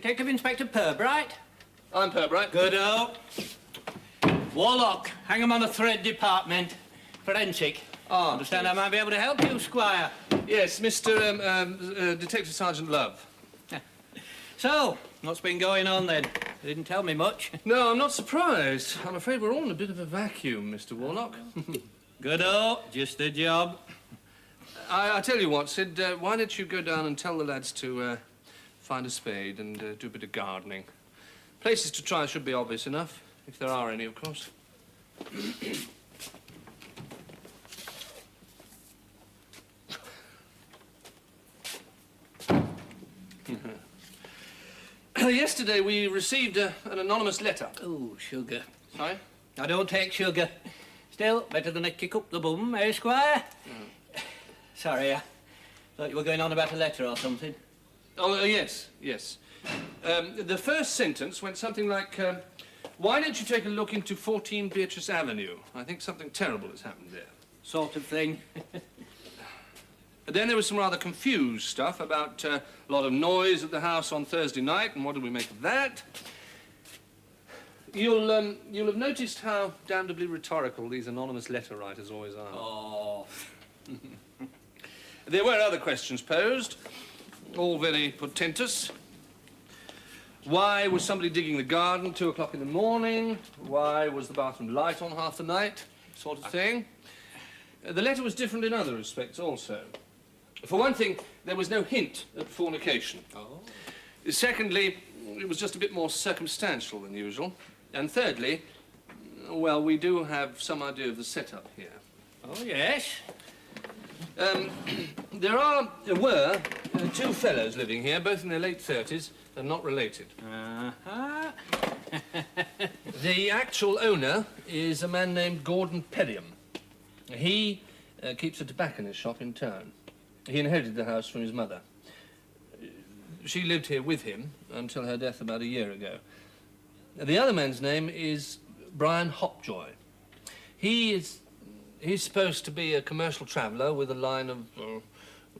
Detective Inspector Pirbright? I'm Pirbright. Good-o. Warlock, hang 'em on a thread department. Forensic. Ah, Understand I might be able to help you, Squire. Yes, Mr. Detective Sergeant Love. So, what's been going on then? You didn't tell me much. No, I'm not surprised. I'm afraid we're all in a bit of a vacuum, Mr. Warlock. Good-o, just the job. I tell you what, Sid, why don't you go down and tell the lads to find a spade and do a bit of gardening. Places to try should be obvious enough, if there are any, of course. Yesterday we received an anonymous letter. Oh, sugar. Sorry? I don't take sugar. Still, better than a kick up the bum, eh, Squire? Sorry, I thought you were going on about a letter or something. Oh, yes, yes. The first sentence went something like, why don't you take a look into 14 Beatrice Avenue? I think something terrible has happened there. Sort of thing. Then there was some rather confused stuff about a lot of noise at the house on Thursday night, and what did we make of that? You'll have noticed how damnably rhetorical these anonymous letter writers always are. Oh. There were other questions posed, all very portentous. Why was somebody digging the garden at 2 o'clock in the morning? Why was the bathroom light on half the night? Sort of thing. The letter was different in other respects also. For one thing, there was no hint at fornication. Oh. Secondly, it was just a bit more circumstantial than usual. And thirdly, well, we do have some idea of the setup here. Oh, yes. There were two fellows living here, both in their late 30s and not related. Uh-huh. The actual owner is a man named Gordon Periam. He keeps a tobacconist shop in town. He inherited the house from his mother. She lived here with him until her death about a year ago. The other man's name is Brian Hopjoy. He's supposed to be a commercial traveller with a line of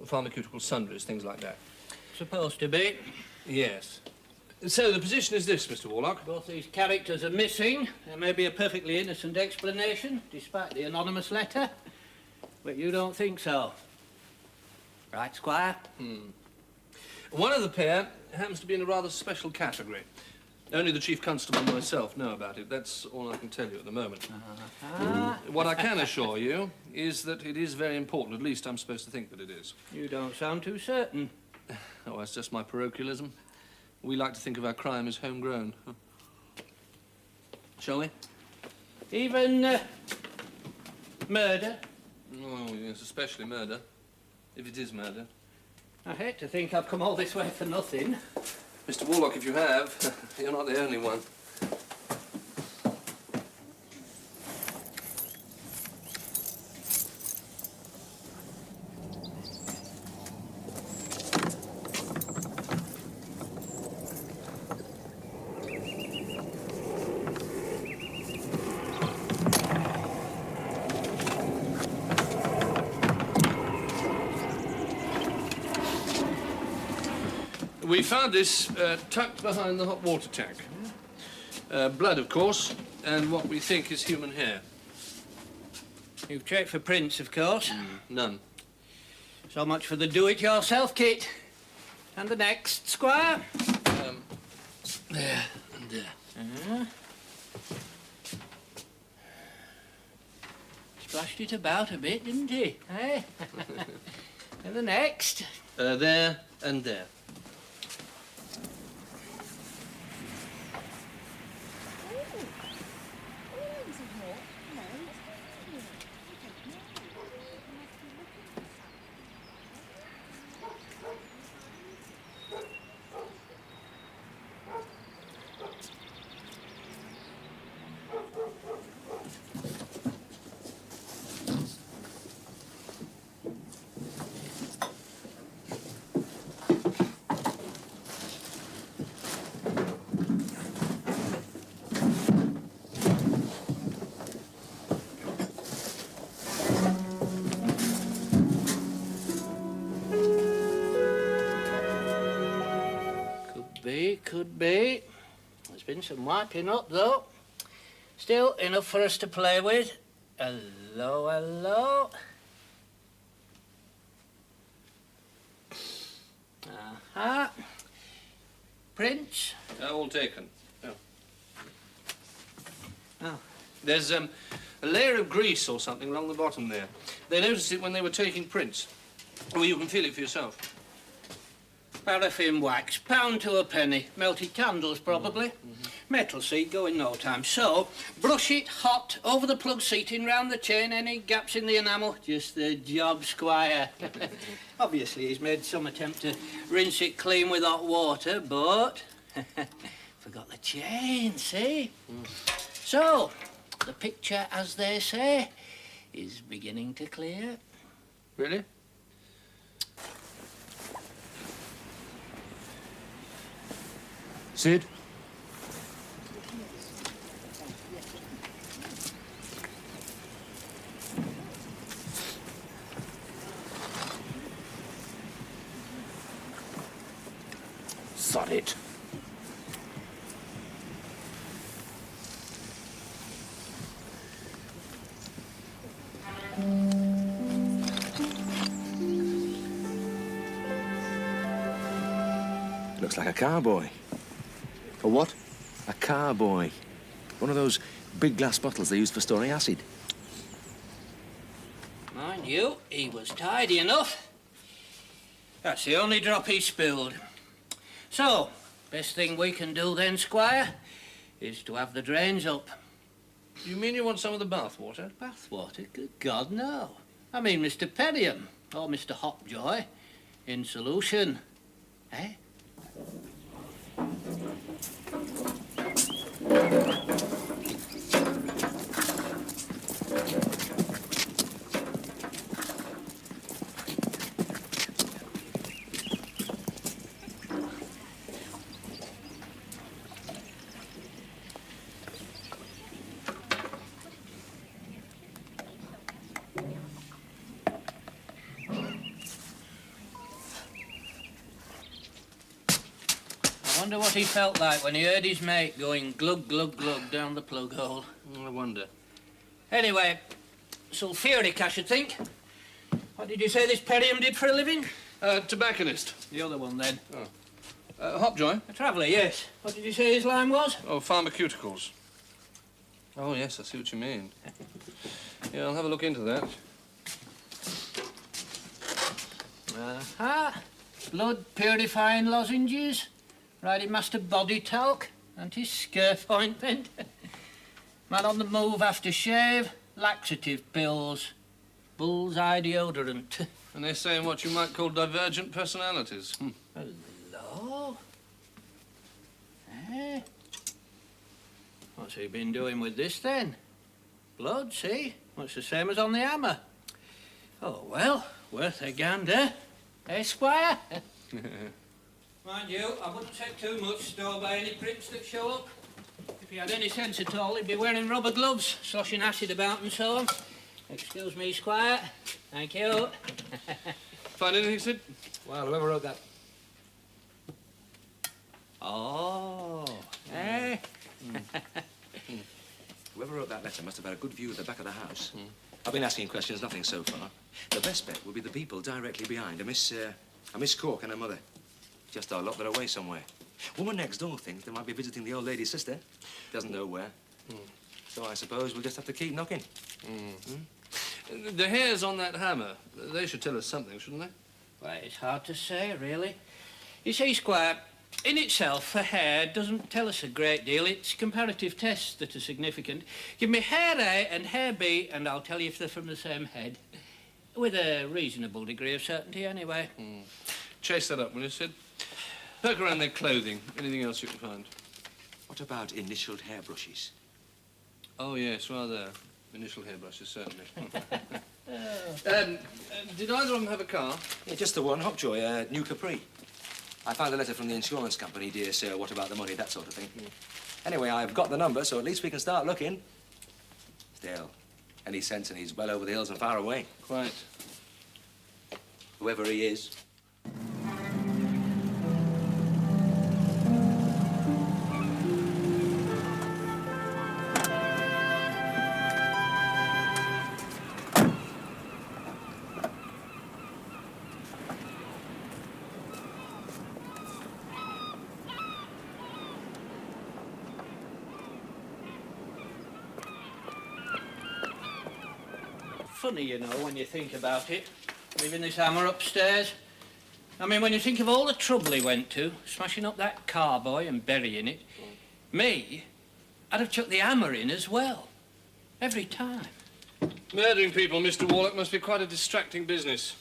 pharmaceutical sundries, things like that. Supposed to be. Yes. So the position is this, Mr. Warlock. Both these characters are missing. There may be a perfectly innocent explanation, despite the anonymous letter. But you don't think so. Right, Squire? One of the pair happens to be in a rather special category. Only the Chief Constable and myself know about it. That's all I can tell you at the moment. What I can assure you is that it is very important. At least I'm supposed to think that it is. You don't sound too certain. Oh, that's just my parochialism. We like to think of our crime as homegrown. Shall we? Even murder? Oh, yes, especially murder. If it is murder. I hate to think I've come all this way for nothing. Mr. Warlock, if you have, you're not the only one. We found this tucked behind the hot water tank. Blood, of course, and what we think is human hair. You've checked for prints, of course. None. So much for the do-it-yourself kit. And the next, Squire? There and there. Splashed it about a bit, didn't he? Eh? And the next? There and there. There's been some wiping up, though. Still enough for us to play with. Hello, hello. Aha. Prints? All taken. Oh. There's a layer of grease or something along the bottom there. They noticed it when they were taking prints. Well, you can feel it for yourself. Paraffin wax, £1 to a penny. Melted candles, probably. Metal seat, go in no time. So, brush it hot over the plug seating round the chain. Any gaps in the enamel? Just the job, Squire. Obviously, he's made some attempt to rinse it clean with hot water, but forgot the chain, see? So, the picture, as they say, is beginning to clear. Really? Sid? Sod it. Looks like a carboy. A what? A carboy. One of those big glass bottles they use for storing acid. Mind you, he was tidy enough. That's the only drop he spilled. So, best thing we can do then, Squire, is to have the drains up. You mean you want some of the bath water? Bath water? Good God, no. I mean Mr. Periam, or Mr. Hopjoy, in solution. Eh? I wonder what he felt like when he heard his mate going glug, glug, glug down the plug hole. I wonder. Anyway, sulphuric, I should think. What did you say this Periam did for a living? Tobacconist. The other one, then. Hopjoy? A traveller, yes. What did you say his line was? Oh, pharmaceuticals. Oh, yes, I see what you mean. Yeah, I'll have a look into that. Aha. Blood purifying lozenges. Riding master body talc. Anti-scurf ointment. Man on the move after shave. Laxative pills. Bullseye deodorant. And they're saying what you might call divergent personalities. Hello? Eh? What's he been doing with this, then? Blood, see? Much the same as on the hammer. Oh, well, worth a gander. Eh, Squire? Mind you, I wouldn't take too much store by any prints that show up. If he had any sense at all, he'd be wearing rubber gloves, sloshing acid about and so on. Excuse me, Squire. Thank you. Find anything, Sid? Well, whoever wrote that... Oh, eh? Whoever wrote that letter must have had a good view of the back of the house. I've been asking questions, nothing so far. The best bet will be the people directly behind. A Miss Cork and her mother. Just are locked away somewhere. Woman next door thinks they might be visiting the old lady's sister. Doesn't know where. So I suppose we'll just have to keep knocking. The hairs on that hammer, they should tell us something, shouldn't they? Well, it's hard to say, really. You see, Squire, in itself, a hair doesn't tell us a great deal. It's comparative tests that are significant. Give me hair A and hair B, and I'll tell you if they're from the same head. With a reasonable degree of certainty, anyway. Chase that up, will you, Sid? Poke around their clothing. Anything else you can find? What about initialed hairbrushes? Oh, yes, rather. Initial hairbrushes, certainly. Did either of them have a car? Yeah, just the one, Hopjoy, New Capri. I found a letter from the insurance company, dear sir, what about the money, that sort of thing. Anyway, I've got the number, so at least we can start looking. Still, any sense and he's well over the hills and far away. Quite. Whoever he is. Funny, you know, when you think about it, leaving this hammer upstairs. I mean, when you think of all the trouble he went to, smashing up that carboy and burying it, me, I'd have chucked the hammer in as well. Every time. Murdering people, Mr. Warlock, must be quite a distracting business.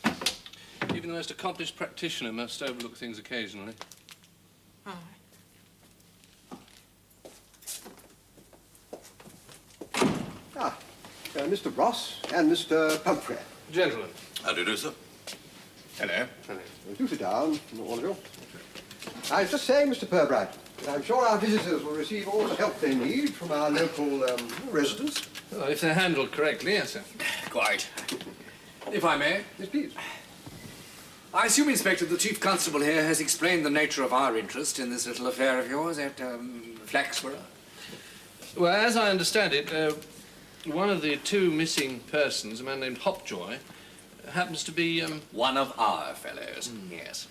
Even the most accomplished practitioner must overlook things occasionally. Aye. Mr. Ross and Mr. Pumphrey. Gentlemen. How do you do, sir? Hello. Do sit down, all of you. I was just saying, Mr. Pirbright, that I'm sure our visitors will receive all the help they need from our local residents. Well, if they're handled correctly, yes, sir. Quite. If I may, Yes, please. I assume, Inspector, the Chief Constable here has explained the nature of our interest in this little affair of yours at Flaxborough. Well, as I understand it, one of the two missing persons, a man named Hopjoy, happens to be, One of our fellows, yes.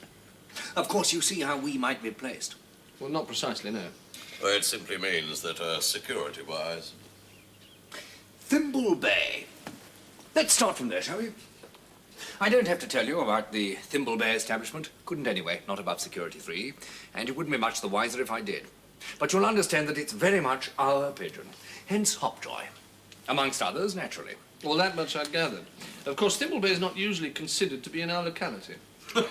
Of course, you see how we might be placed. well, not precisely, no. Well, it simply means that, security-wise... Thimble Bay. Let's start from there, shall we? I don't have to tell you about the Thimble Bay establishment. Couldn't anyway, not above security 3. And you wouldn't be much the wiser if I did. But you'll understand that it's very much our pigeon. Hence Hopjoy. Amongst others, naturally. Well, that much I'd gathered. Of course, Thimbleby is not usually considered to be in our locality. Oh,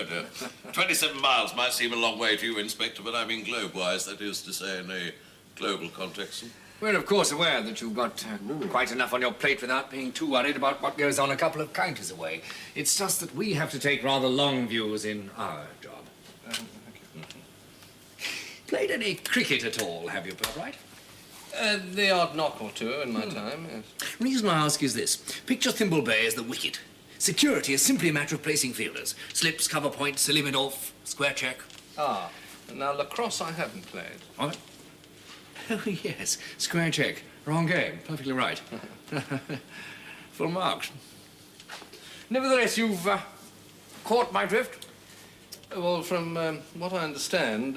dear. 27 miles might seem a long way to you, Inspector, but I mean globe-wise, that is to say, in a global context. We're, of course, aware that you've got quite enough on your plate without being too worried about what goes on a couple of counties away. It's just that we have to take rather long views in our job. Played any cricket at all, have you, Pirbright? The odd knock or two in my time, yes. Reason I ask is this. Picture Thimble Bay as the wicket. Security is simply a matter of placing fielders. Slips, cover points, a limit off, square check. Ah, now lacrosse I haven't played. What? Oh, yes, square check. Wrong game. Perfectly right. Full marks. Nevertheless, you've caught my drift? Well, from what I understand,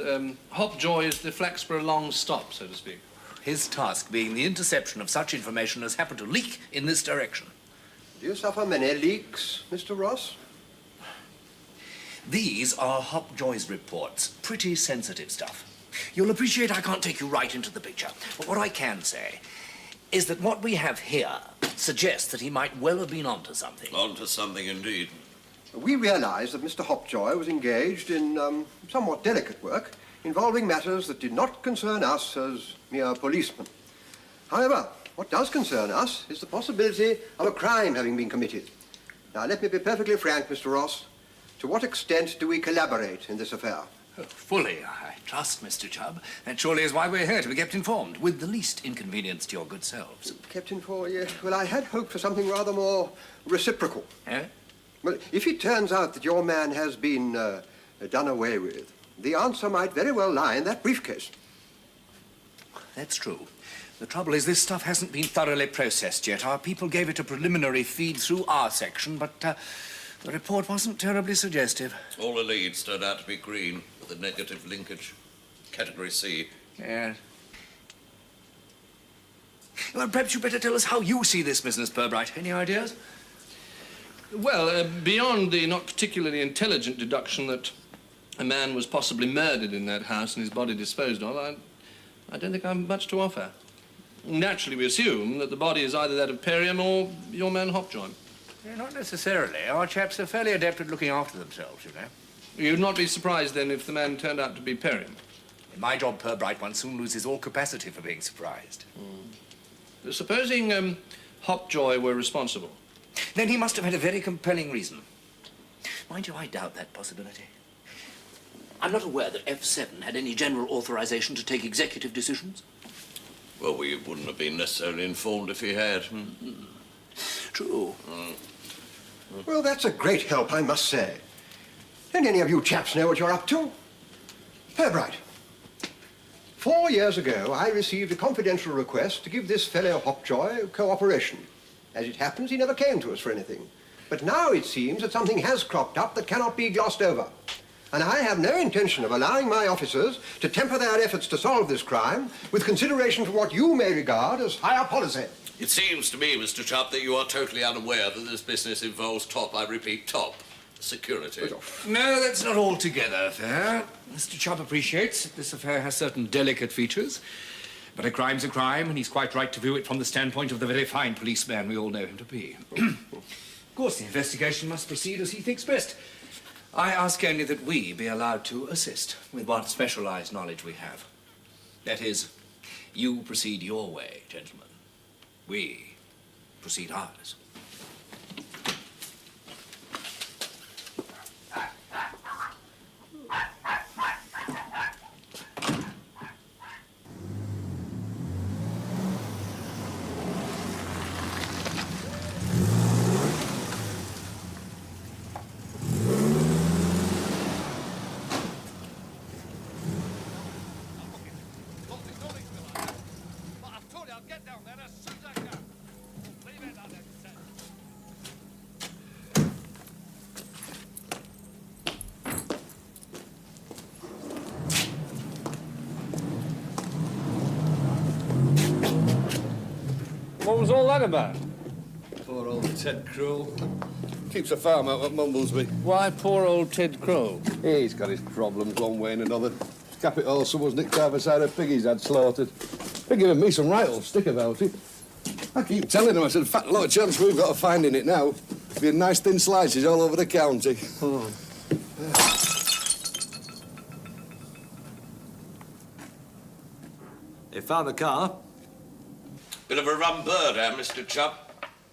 Hopjoy is the Flaxborough long stop, so to speak. His task being the interception of such information as happened to leak in this direction. Do you suffer many leaks, Mr. Ross? These are Hopjoy's reports. Pretty sensitive stuff. You'll appreciate I can't take you right into the picture. But what I can say is that what we have here suggests that he might well have been onto something. On to something indeed. We realize that Mr. Hopjoy was engaged in somewhat delicate work involving matters that did not concern us as mere policemen. However, what does concern us is the possibility of a crime having been committed. Now, let me be perfectly frank, Mr. Ross. To what extent do we collaborate in this affair? Oh, fully, I trust, Mr. Chubb. That surely is why we're here, to be kept informed, with the least inconvenience to your good selves. Kept informed, yes. Well, I had hoped for something rather more reciprocal. Eh? Well, if it turns out that your man has been done away with, the answer might very well lie in that briefcase. That's true. The trouble is this stuff hasn't been thoroughly processed yet. Our people gave it a preliminary feed through our section, but the report wasn't terribly suggestive. All the leads turned out to be green, with a negative linkage. Category C. Yes. Well, perhaps you'd better tell us how you see this business, Pirbright. Any ideas? Well, beyond the not particularly intelligent deduction that a man was possibly murdered in that house and his body disposed of, I don't think I have much to offer. Naturally, we assume that the body is either that of Periam or your man Hopjoy. Yeah, not necessarily. Our chaps are fairly adept at looking after themselves, you know. You'd not be surprised, then, if the man turned out to be Periam? In my job, Pirbright, one soon loses all capacity for being surprised. Supposing Hopjoy were responsible. Then he must have had a very compelling reason. Mind you, I doubt that possibility. I'm not aware that F7 had any general authorization to take executive decisions. Well, we wouldn't have been necessarily informed if he had. True. Well, that's a great help, I must say. Don't any of you chaps know what you're up to? Pirbright. 4 years ago, I received a confidential request to give this fellow Hopjoy cooperation. As it happens, he never came to us for anything. But now it seems that something has cropped up that cannot be glossed over. And I have no intention of allowing my officers to temper their efforts to solve this crime with consideration for what you may regard as higher policy. It seems to me, Mr. Chubb, that you are totally unaware that this business involves top, I repeat, top security. No, that's not altogether fair. Mr. Chubb appreciates that this affair has certain delicate features, but a crime's a crime, and he's quite right to view it from the standpoint of the very fine policeman we all know him to be. Of course, the investigation must proceed as he thinks best. I ask only that we be allowed to assist with what specialized knowledge we have. That is, you proceed your way, gentlemen. We proceed ours. What was all that about? Poor old Ted Crow. Keeps a farm out at Mumblesby. Why poor old Ted Crow? He's got his problems one way and another. Cap it all, someone's nicked half a side of pig he's had slaughtered. They're giving me some right old stick about it. I keep telling them, I said, fat lot of chance we've got of finding it now. Being nice thin slices all over the county. Oh. They found the car. Bit of a rum bird, Mr. Chubb?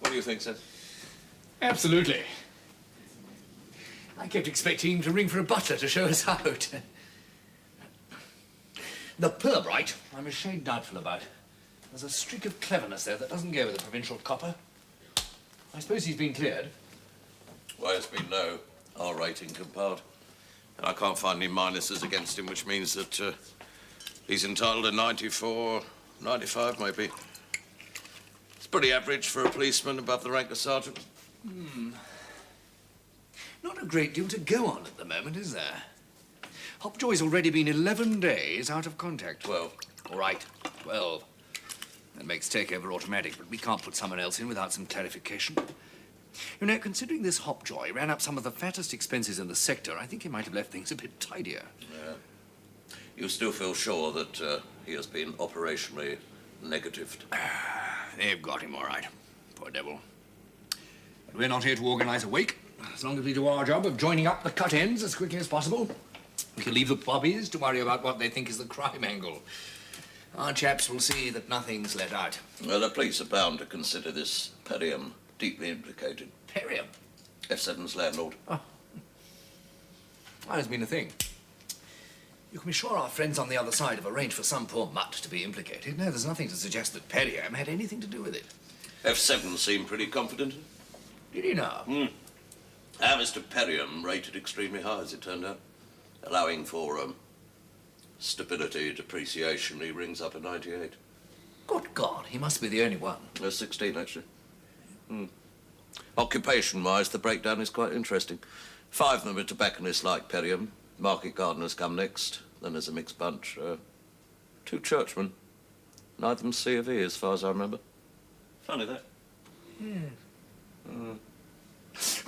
What do you think, sir? Absolutely. I kept expecting him to ring for a butler to show us out. The Pirbright, I'm a shade doubtful about. There's a streak of cleverness there that doesn't go with a provincial copper. I suppose he's been cleared. Why, it's been no R rating compiled. And I can't find any minuses against him, which means that he's entitled to 94, 95 maybe. It's pretty average for a policeman above the rank of sergeant. Not a great deal to go on at the moment, is there? Hopjoy's already been 11 days out of contact. 12. All right, 12. That makes takeover automatic, but we can't put someone else in without some clarification. You know, considering this Hopjoy ran up some of the fattest expenses in the sector, I think he might have left things a bit tidier. Yeah. You still feel sure that he has been operationally negatived? They've got him all right. Poor devil. But we're not here to organise a wake. As long as we do our job of joining up the cut ends as quickly as possible, we can leave the bobbies to worry about what they think is the crime angle. Our chaps will see that nothing's let out. Well, the police are bound to consider this Periam deeply implicated. Periam? F7's landlord. Oh. That has been a thing. You can be sure our friends on the other side have arranged for some poor mutt to be implicated. No, there's nothing to suggest that Periam had anything to do with it. F7 seemed pretty confident. Did he now? Mr. Periam rated extremely high, as it turned out. Allowing for stability, depreciation, he rings up a 98. Good God, he must be the only one. 16, actually. Occupation-wise, the breakdown is quite interesting. 5 of them are tobacconists like Periam. Market gardeners come next. Then there's a mixed bunch. 2 churchmen. Neither of them C of E, as far as I remember. Funny, that.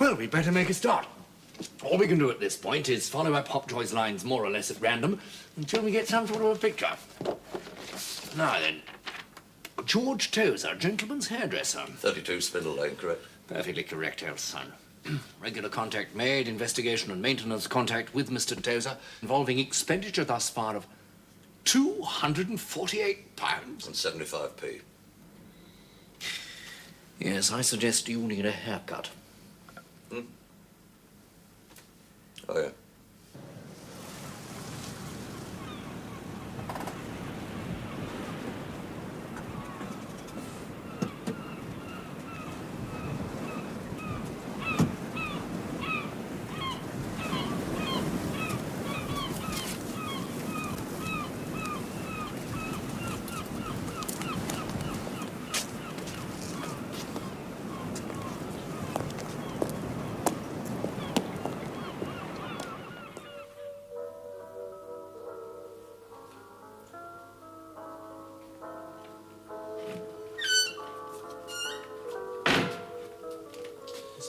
Well, we'd better make a start. All we can do at this point is follow up Hopjoy's lines more or less at random until we get some sort of a picture. Now then, George Tozer, gentleman's hairdresser. 32 Spindle Lane, correct? Perfectly correct, old son. Regular contact made, investigation and maintenance contact with Mr. Tozer, involving expenditure thus far of £248. And 75p. Yes, I suggest you need a haircut. Oh, yeah.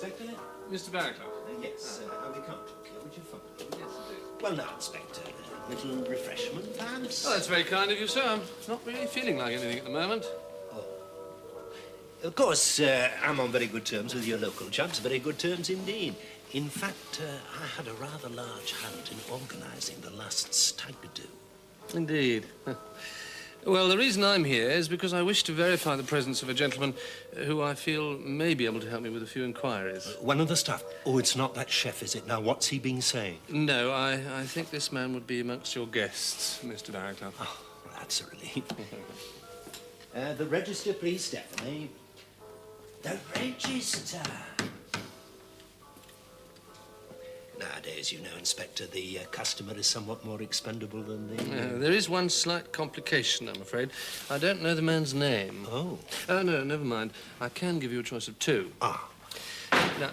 Inspector? Mr. Barraclough. Yes, how we come? Would you follow? Yes, indeed. Well, now, Inspector, a little refreshment, perhaps? Oh, that's very kind of you, sir. I'm not really feeling like anything at the moment. Of course, I'm on very good terms with your local chaps, very good terms indeed. In fact, I had a rather large hand in organising the last stag do. Indeed. Well, the reason I'm here is because I wish to verify the presence of a gentleman who I feel may be able to help me with a few inquiries. One of the staff? Oh, it's not that chef, is it? Now, what's he been saying? No, I think this man would be amongst your guests, Mr. Barraclough. Oh, that's a relief. The register, please, Stephanie. The register. Nowadays, you know, Inspector, the customer is somewhat more expendable than the... There is one slight complication, I'm afraid. I don't know the man's name. Oh. Oh, no, never mind. I can give you a choice of two. Ah. Now,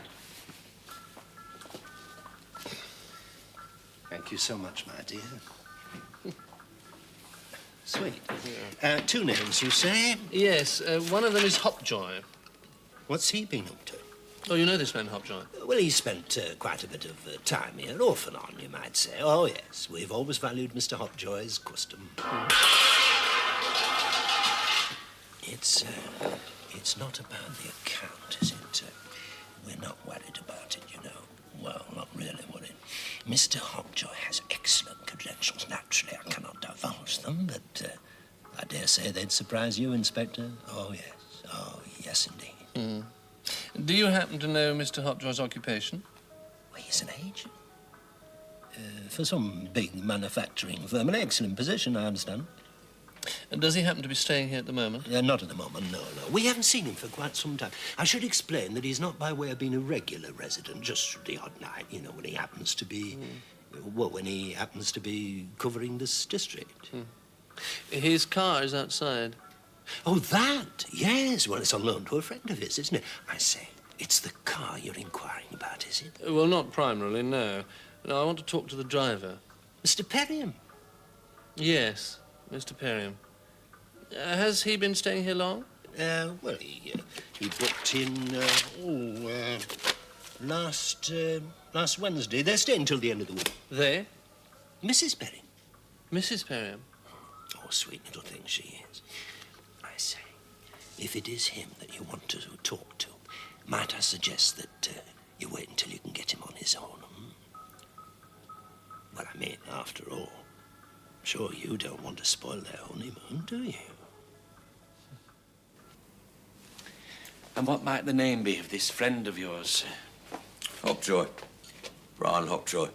Thank you so much, my dear. Sweet. Two names, you say? yes, one of them is Hopjoy. What's he been up to? Oh, you know this man, Hopjoy? Well, he spent quite a bit of time here, off and on, you might say. Oh, yes, we've always valued Mr. Hopjoy's custom. It's not about the account, is it? We're not worried about it, you know. Well, not really worried. Mr. Hopjoy has excellent credentials. Naturally, I cannot divulge them, but I dare say they'd surprise you, Inspector. Oh, yes. Oh, yes, indeed. Do you happen to know Mr. Hopjoy's occupation? Well, he's an agent. For some big manufacturing firm. An excellent position, I understand. And does he happen to be staying here at the moment? Not at the moment, no. We haven't seen him for quite some time. I should explain that he's not by way of being a regular resident, just the odd night, you know, when he happens to be... Well, when he happens to be covering this district. His car is outside. Oh, that? Yes. Well, it's on loan to a friend of his, isn't it? I say, it's the car you're inquiring about, is it? Well, not primarily, no. No, I want to talk to the driver. Mr. Periam? Yes, Mr. Periam. Has he been staying here long? Well, he booked in, last Wednesday. They're staying until the end of the week. They? Mrs. Periam. Mrs. Periam. Oh, sweet little thing she is. I say, if it is him that you want to talk to, might I suggest that you wait until you can get him on his own? Well, I mean, after all, sure you don't want to spoil their honeymoon, do you? And what might the name be of this friend of yours? Hopjoy. Brian Hopjoy.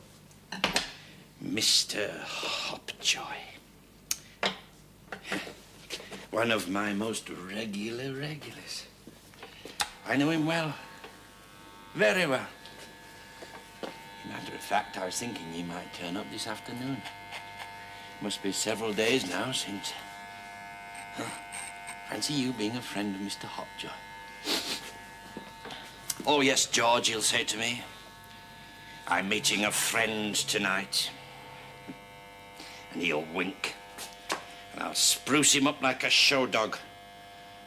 Mr. Hopjoy. One of my most regular regulars. I know him well. Very well. Matter of fact, I was thinking he might turn up this afternoon. Must be several days now since... Fancy you being a friend of Mr. Hopjoy. Oh, yes, George, he'll say to me. I'm meeting a friend tonight. And he'll wink. And I'll spruce him up like a show dog.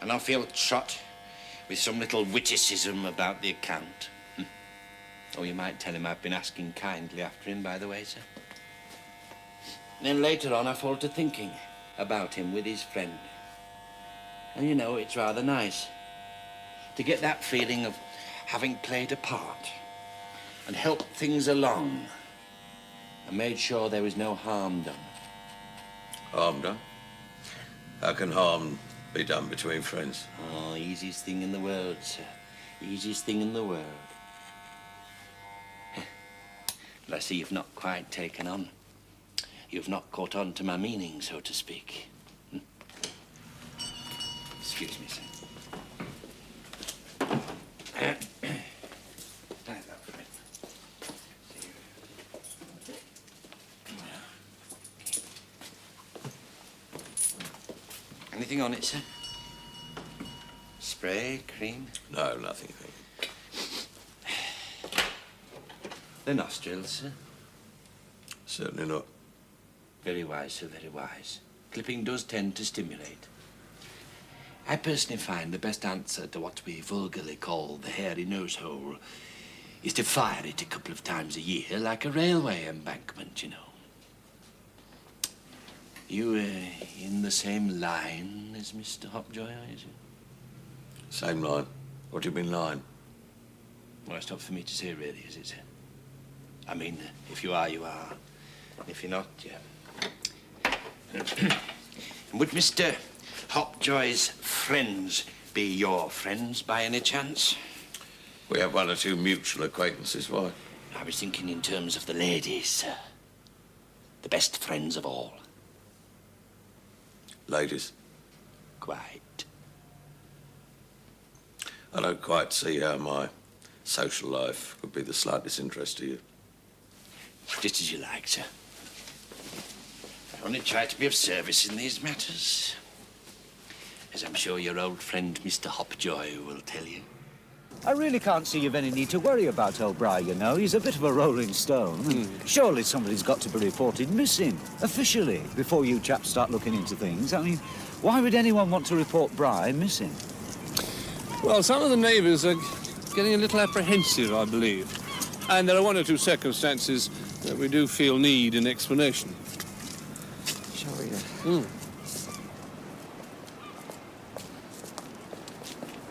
And I'll feel trot with some little witticism about the account. Oh, you might tell him I've been asking kindly after him, by the way, sir. And then later on, I fall to thinking about him with his friend. And you know, it's rather nice to get that feeling of having played a part and helped things along and made sure there was no harm done. Harm done? How can harm be done between friends? Oh, easiest thing in the world, sir. Easiest thing in the world. But I see you've not quite taken on. You've not caught on to my meaning, so to speak. Excuse me, sir. Like that for me. Anything on it, sir? Spray, cream? No, nothing. The nostrils, sir? Certainly not. Very wise, sir, very wise. Clipping does tend to stimulate. I personally find the best answer to what we vulgarly call the hairy nose hole is to fire it a couple of times a year like a railway embankment, you know. You, in the same line as Mr. Hopjoy, are you? Same line. What do you mean, line? Well, it's not for me to say, really, is it? I mean, if you are, you are. If you're not, yeah. Would Mr. Hopjoy's friends be your friends by any chance? We have one or two mutual acquaintances. Why? I was thinking in terms of the ladies, sir. The best friends of all. Ladies? Quite. I don't quite see how my social life could be the slightest interest to you. Just as you like, sir. I only try to be of service in these matters. As I'm sure your old friend Mr. Hopjoy will tell you. I really can't see you've any need to worry about old Bry, you know. He's a bit of a rolling stone. Surely somebody's got to be reported missing, officially, before you chaps start looking into things. I mean, why would anyone want to report Bry missing? Well, some of the neighbours are getting a little apprehensive, I believe. And there are one or two circumstances that we do feel need an explanation. Shall we?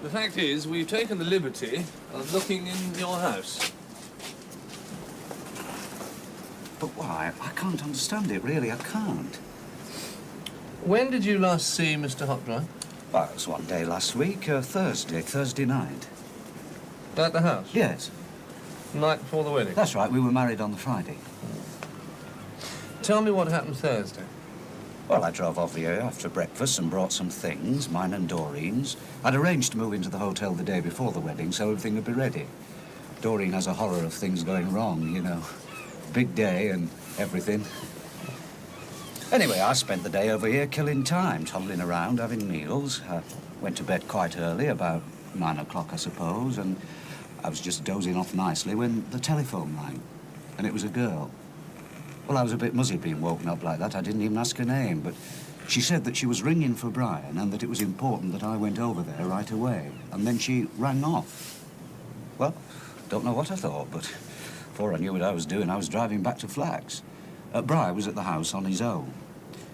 The fact is, we've taken the liberty of looking in your house. But why? I can't understand it, really. I can't. When did you last see Mr. Hopjoy? Well, it was one day last week, Thursday night. At the house? Yes, Night before the wedding? that's right. We were married on the Friday. Tell me what happened Thursday. Well, I drove over here after breakfast and brought some things, mine and Doreen's. I'd arranged to move into the hotel the day before the wedding so everything would be ready. Doreen has a horror of things going wrong, you know. Big day and everything. Anyway, I spent the day over here killing time, toddling around, having meals. I went to bed quite early, about 9 o'clock, I suppose, and I was just dozing off nicely when the telephone rang, and it was a girl. Well, I was a bit muzzy being woken up like that. I didn't even ask her name, but she said that she was ringing for Brian and that it was important that I went over there right away. And then she rang off. Well, don't know what I thought, but before I knew what I was doing, I was driving back to Flax. Brian was at the house on his own.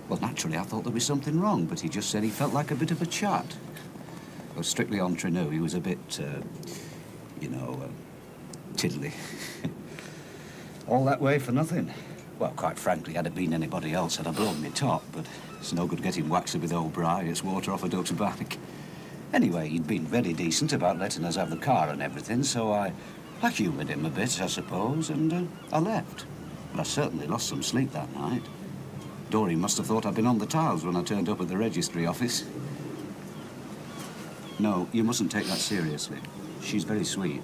Well, naturally, I thought there was something wrong, but he just said he felt like a bit of a chat. Well, strictly entre nous, he was a bit, tiddly. All that way for nothing. Well, quite frankly, had it been anybody else, I'd have blown me top, but it's no good getting waxy with old Bry. It's water off a duck's back. Anyway, he'd been very decent about letting us have the car and everything, so I humoured him a bit, I suppose, and I left. But I certainly lost some sleep that night. Doreen must have thought I'd been on the tiles when I turned up at the registry office. No, you mustn't take that seriously. She's very sweet.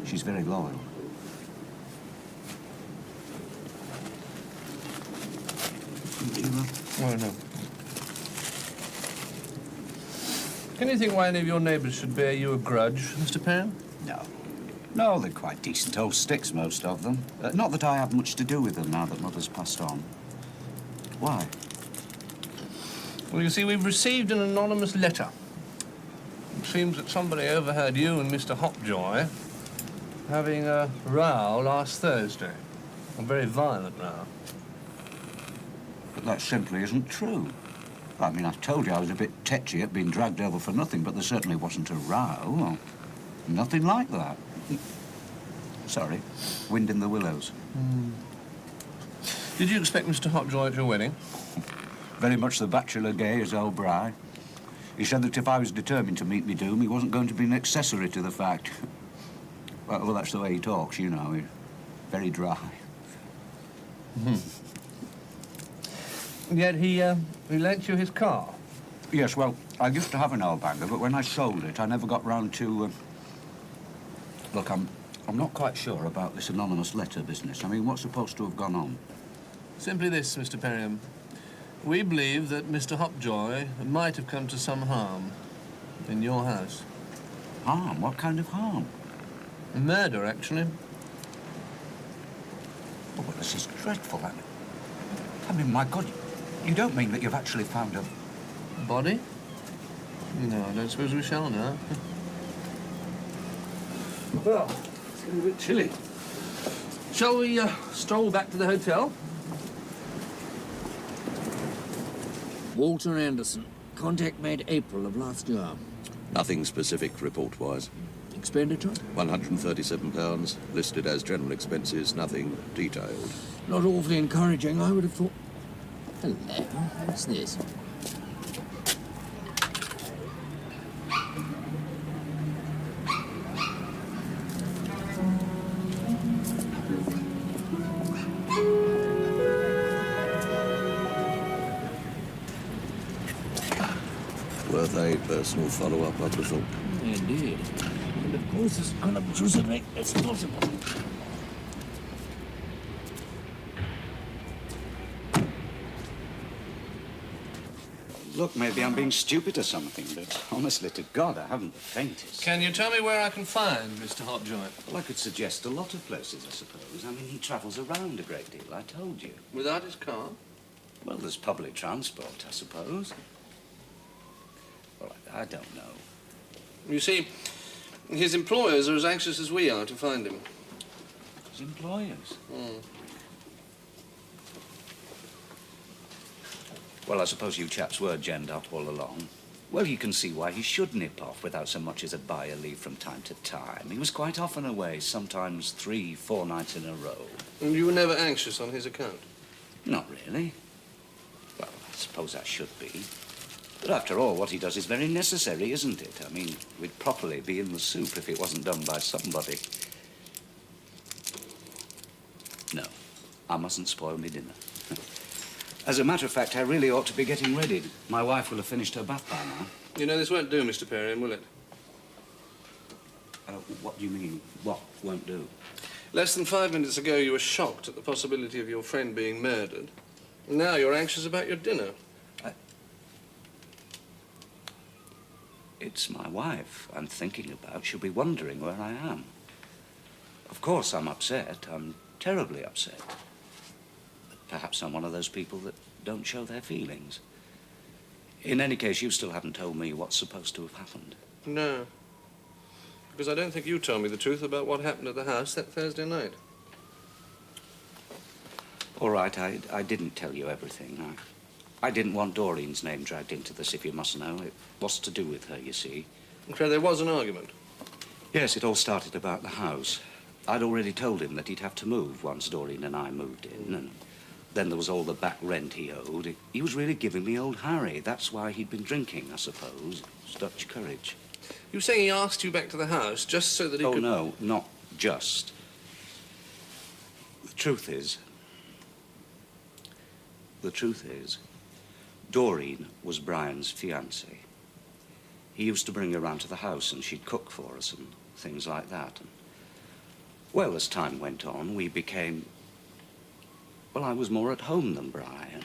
She's very loyal. Oh, no. Can you think why any of your neighbours should bear you a grudge, Mr. Periam? No. No, they're quite decent old sticks, most of them. Not that I have much to do with them now that Mother's passed on. Why? Well, you see, we've received an anonymous letter. It seems that somebody overheard you and Mr. Hopjoy having a row last Thursday. A very violent row. But that simply isn't true. I mean, I told you I was a bit tetchy at being dragged over for nothing, but there certainly wasn't a row. Nothing like that. Sorry, wind in the willows. Did you expect Mr. Hopjoy at your wedding? Very much the bachelor gay as old Bry. He said that if I was determined to meet me doom, he wasn't going to be an accessory to the fact. Well, that's the way he talks, you know. He's very dry. And yet he lent you his car. Yes, well, I used to have an old banger, but when I sold it, I never got round to... Look, I'm not quite sure about this anonymous letter business. I mean, what's supposed to have gone on? Simply this, Mr. Periam. We believe that Mr. Hopjoy might have come to some harm in your house. Harm? What kind of harm? Murder, actually. Oh, well, this is dreadful. I mean, my God, you don't mean that you've actually found a... Body? No, I don't suppose we shall now. Well, it's getting a bit chilly. Shall we stroll back to the hotel? Walter Anderson. Contact made April of last year. Nothing specific report-wise. Expenditure? £137, listed as general expenses, nothing detailed. Not awfully encouraging, I would have thought. Hello, what's this? Worth a personal follow-up, I would have thought. Indeed. And of course, as unobtrusively as possible. Look, maybe I'm being stupid or something, but honestly to God, I haven't the faintest. Can you tell me where I can find Mr. Hopjoy? Well, I could suggest a lot of places, I suppose. I mean, he travels around a great deal, I told you. Without his car? Well, there's public transport, I suppose. Well, I don't know. You see, his employers are as anxious as we are to find him. His employers? Well, I suppose you chaps were genned up all along. Well, you can see why he should nip off without so much as a buyer leave from time to time. He was quite often away, sometimes 3-4 nights in a row. And you were never anxious on his account? Not really. Well, I suppose I should be. But after all, what he does is very necessary, isn't it? I mean, we'd properly be in the soup if it wasn't done by somebody. No, I mustn't spoil me dinner. As a matter of fact, I really ought to be getting ready. My wife will have finished her bath by now. You know, this won't do, Mr. Periam, will it? What do you mean, what won't do? Less than 5 minutes ago, you were shocked at the possibility of your friend being murdered. Now you're anxious about your dinner. It's my wife I'm thinking about. She'll be wondering where I am. Of course, I'm upset. I'm terribly upset. But perhaps I'm one of those people that don't show their feelings. In any case, you still haven't told me what's supposed to have happened. No. Because I don't think you told me the truth about what happened at the house that Thursday night. All right, I didn't tell you everything. I didn't want Doreen's name dragged into this, if you must know. It was to do with her, you see. So there was an argument? Yes, it all started about the house. I'd already told him that he'd have to move once Doreen and I moved in, and then there was all the back rent he owed. He was really giving me old Harry. That's why he'd been drinking, I suppose. It's Dutch courage. You were saying he asked you back to the house just so that he could... Oh, no, not just. The truth is, Doreen was Brian's fiancée. He used to bring her round to the house and she'd cook for us and things like that. And, well, as time went on, we became... Well, I was more at home than Brian.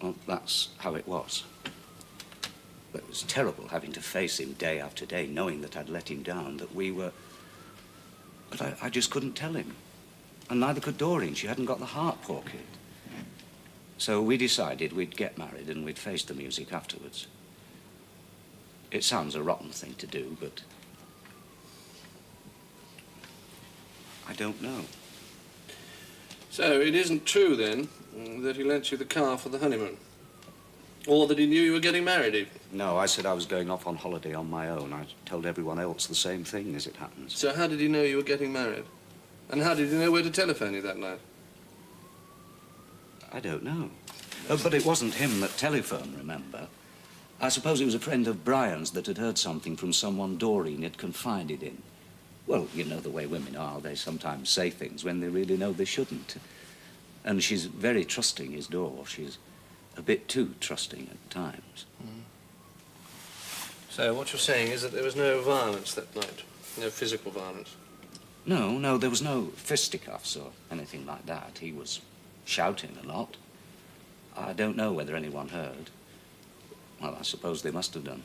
Well, that's how it was. But it was terrible having to face him day after day, knowing that I'd let him down, that we were... But I just couldn't tell him. And neither could Doreen. She hadn't got the heart pocket. So we decided we'd get married and we'd face the music afterwards. It sounds a rotten thing to do, but... I don't know. So it isn't true, then, that he lent you the car for the honeymoon? Or that he knew you were getting married, even? No, I said I was going off on holiday on my own. I told everyone else the same thing, as it happens. So how did he know you were getting married? And how did he know where to telephone you that night? I don't know. But it wasn't him that telephoned, remember? I suppose it was a friend of Brian's that had heard something from someone Doreen had confided in. Well, you know the way women are. They sometimes say things when they really know they shouldn't. And she's very trusting, his Dor. She's a bit too trusting at times. So what you're saying is that there was no violence that night? No physical violence? No, there was no fisticuffs or anything like that. He was shouting a lot. I don't know whether anyone heard. Well, I suppose they must have done.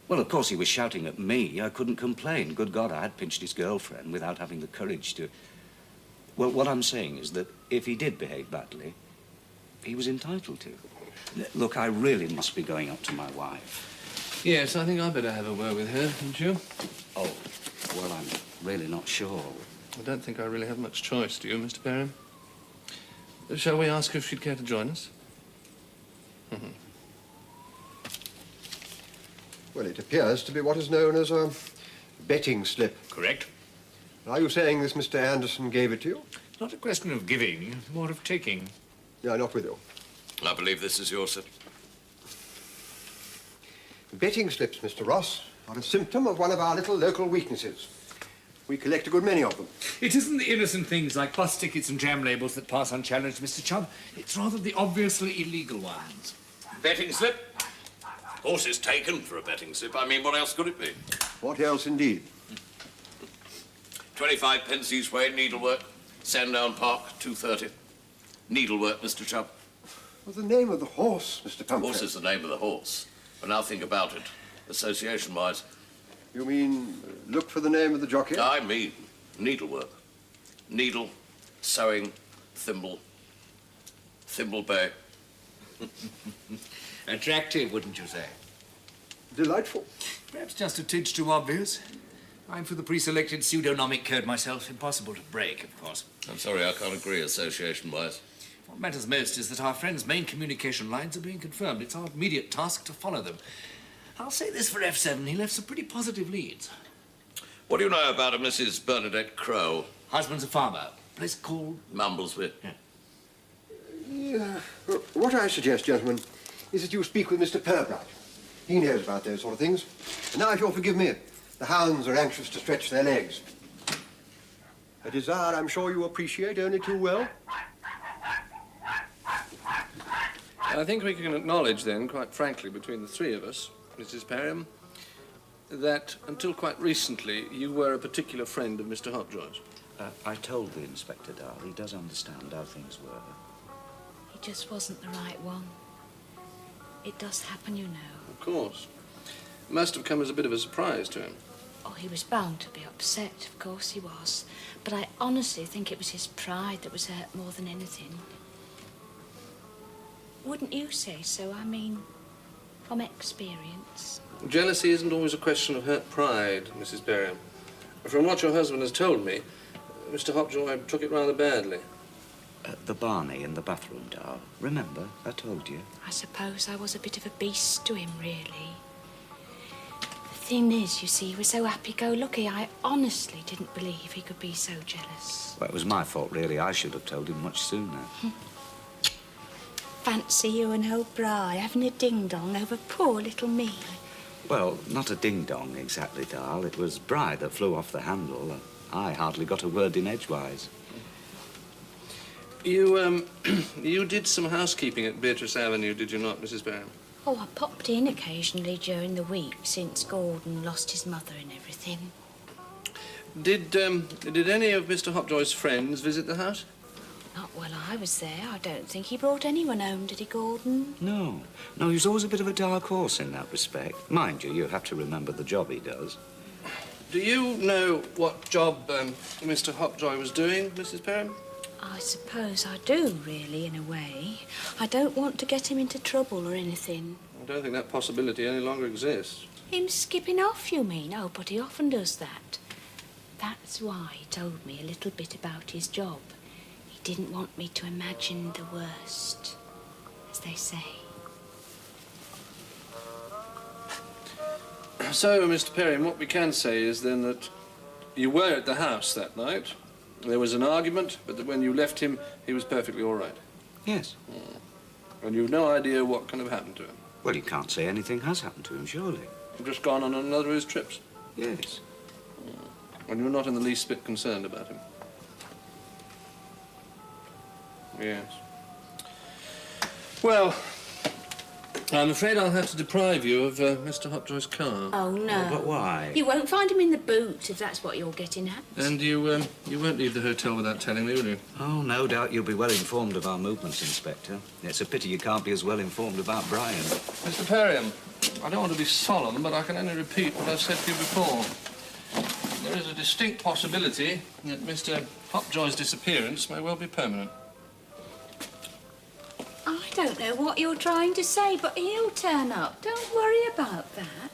Well, of course, he was shouting at me. I couldn't complain. Good God, I had pinched his girlfriend without having the courage to... Well, what I'm saying is that if he did behave badly, he was entitled to. Look, I really must be going up to my wife. Yes, I think I'd better have a word with her, don't you? Oh, well, I'm really not sure. I don't think I really have much choice, do you, Mr. Periam? Shall we ask her if she'd care to join us? Well, it appears to be what is known as a betting slip. Correct. Are you saying this Mr. Anderson gave it to you? Not a question of giving, more of taking. No, not with you. I believe this is yours, sir. Betting slips, Mr. Ross, are a symptom of one of our little local weaknesses. We collect a good many of them. It isn't the innocent things like bus tickets and jam labels that pass unchallenged, Mr. Chubb. It's rather the obviously illegal ones. Betting slip? Horse is taken for a betting slip. I mean, what else could it be? What else, indeed? 25 pence each way, needlework. Sandown Park, 2:30. Needlework, Mr. Chubb. Well, the name of the horse, Mr. Pumphrey. Horse is the name of the horse. But now think about it, association-wise. You mean look for the name of the jockey? I mean needlework. Needle, sewing, thimble. Thimble Bay. Attractive, wouldn't you say? Delightful. Perhaps just a tidge too obvious. I'm for the pre-selected pseudonomic code myself. Impossible to break, of course. I'm sorry, I can't agree association-wise. What matters most is that our friend's main communication lines are being confirmed. It's our immediate task to follow them. I'll say this for F7, he left some pretty positive leads. What do you know about a Mrs. Bernadette Crowe? Husband's a farmer. Place called... Mumblesby. Yeah. Well, what I suggest, gentlemen, is that you speak with Mr. Pirbright. He knows about those sort of things. And now, if you'll forgive me, the hounds are anxious to stretch their legs. A desire I'm sure you appreciate only too well. I think we can acknowledge then, quite frankly, between the three of us, Mrs. Periam, that until quite recently you were a particular friend of Mr. Hopjoy's. I told the Inspector, Dal. He does understand how things were. He just wasn't the right one. It does happen, you know. Of course. It must have come as a bit of a surprise to him. Oh, he was bound to be upset, of course he was. But I honestly think it was his pride that was hurt more than anything. Wouldn't you say so? I mean, from experience. Jealousy isn't always a question of hurt pride, Mrs. Periam. From what your husband has told me, Mr. Hopjoy took it rather badly. The Barney in the bathroom, Dal. Remember, I told you. I suppose I was a bit of a beast to him, really. The thing is, you see, he was so happy-go-lucky, I honestly didn't believe he could be so jealous. Well, it was my fault, really. I should have told him much sooner. Fancy you and old Bry having a ding-dong over poor little me. Well, not a ding-dong exactly, Dal. It was Bry that flew off the handle. I hardly got a word in edgewise. You, you did some housekeeping at Beatrice Avenue, did you not, Mrs. Periam? Oh, I popped in occasionally during the week since Gordon lost his mother and everything. Did any of Mr. Hopjoy's friends visit the house? Not while I was there. I don't think he brought anyone home, did he, Gordon? No. No, he's always a bit of a dark horse in that respect. Mind you, you have to remember the job he does. Do you know what job Mr. Hopjoy was doing, Mrs. Periam? I suppose I do, really, in a way. I don't want to get him into trouble or anything. I don't think that possibility any longer exists. Him skipping off, you mean? Oh, but he often does that. That's why he told me a little bit about his job. He didn't want me to imagine the worst, as they say. So, Mr. Periam, what we can say is then that you were at the house that night. There was an argument, but that when you left him, he was perfectly all right. Yes. And you've no idea what can have happened to him. Well, you can't say anything has happened to him, surely. You've just gone on another of his trips. Yes. And you're not in the least bit concerned about him. Yes. Well, I'm afraid I'll have to deprive you of Mr. Hopjoy's car. Oh, no. But why? You won't find him in the boot, if that's what you're getting at. And you won't leave the hotel without telling me, will you? Oh, no doubt you'll be well informed of our movements, Inspector. It's a pity you can't be as well informed about Brian. Mr. Periam, I don't want to be solemn, but I can only repeat what I've said to you before. There is a distinct possibility that Mr. Hopjoy's disappearance may well be permanent. I don't know what you're trying to say, but he'll turn up. Don't worry about that.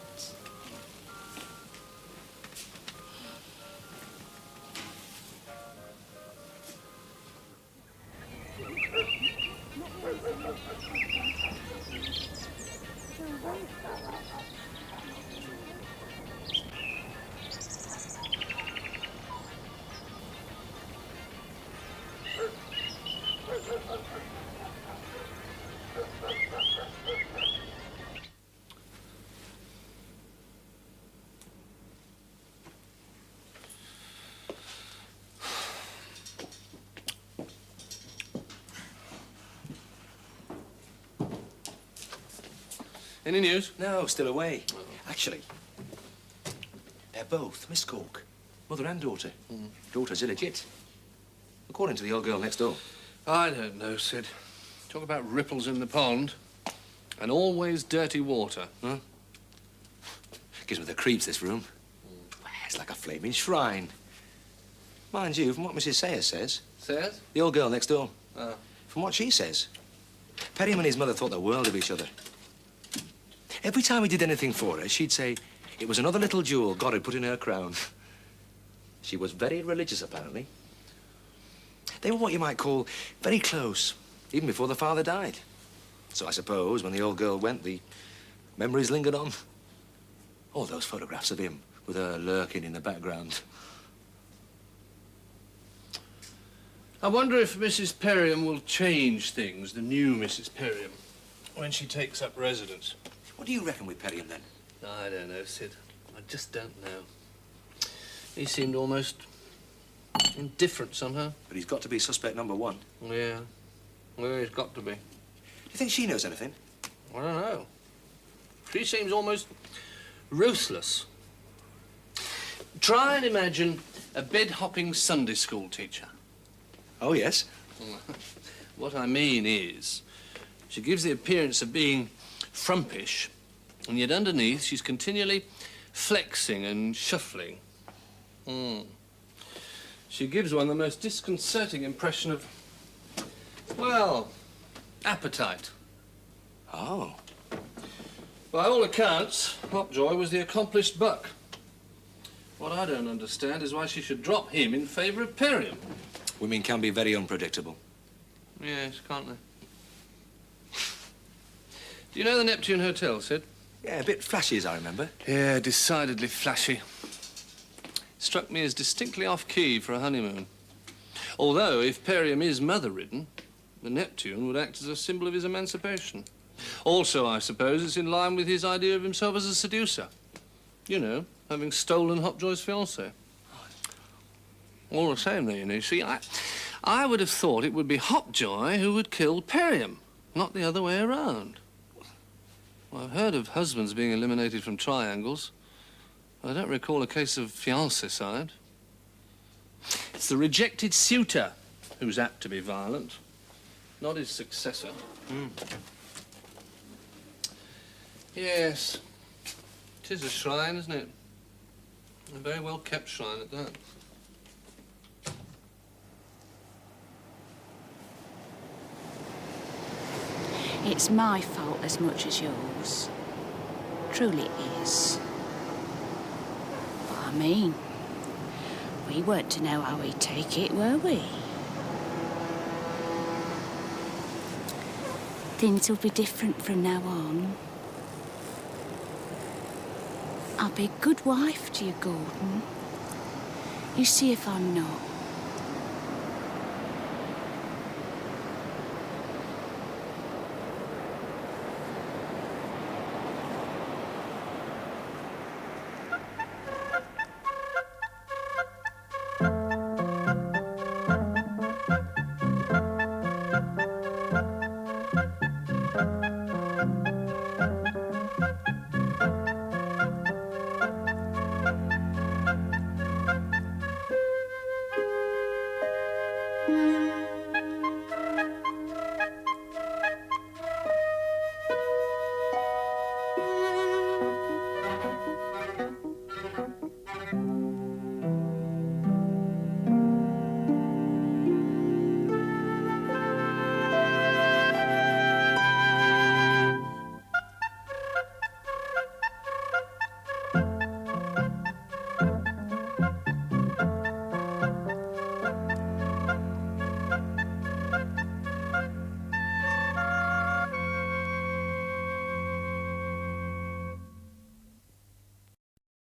Any news? No, still away. Actually, they're both Miss Cork, mother and daughter. Daughter's illegit, according to the old girl next door. I don't know, Sid. Talk about ripples in the pond. And always dirty water. Huh? Gives me the creeps, this room. It's like a flaming shrine. Mind you, from what Mrs. Sayers says... Sayers? The old girl next door. Oh. From what she says, Periam and his mother thought the world of each other. Every time we did anything for her, she'd say it was another little jewel God had put in her crown. She was very religious, apparently. They were what you might call very close, even before the father died. So I suppose when the old girl went, the memories lingered on. All those photographs of him with her lurking in the background. I wonder if Mrs. Periam will change things, the new Mrs. Periam, when she takes up residence. What do you reckon with Periam, then? I don't know, Sid. I just don't know. He seemed almost indifferent somehow. But he's got to be suspect number one. Yeah. Well, he's got to be. Do you think she knows anything? I don't know. She seems almost ruthless. Try and imagine a bed-hopping Sunday school teacher. Oh, yes? What I mean is, she gives the appearance of being frumpish, and yet underneath she's continually flexing and shuffling. She gives one the most disconcerting impression of, well, appetite. Oh. By all accounts, Hopjoy was the accomplished buck. What I don't understand is why she should drop him in favour of Periam. Women can be very unpredictable. Yes, can't they? Do you know the Neptune Hotel, Sid? Yeah, a bit flashy, as I remember. Yeah, decidedly flashy. Struck me as distinctly off-key for a honeymoon. Although, if Periam is mother-ridden, the Neptune would act as a symbol of his emancipation. Also, I suppose, it's in line with his idea of himself as a seducer. You know, having stolen Hopjoy's fiancée. All the same, though, you see, I would have thought it would be Hopjoy who would kill Periam, not the other way around. Well, I've heard of husbands being eliminated from triangles. I don't recall a case of fiancécide. It's the rejected suitor who's apt to be violent, not his successor. Yes, it is a shrine, isn't it? A very well-kept shrine at that. It's my fault as much as yours. Truly it is. But I mean, we weren't to know how he'd take it, were we? Things will be different from now on. I'll be a good wife to you, Gordon. You see if I'm not.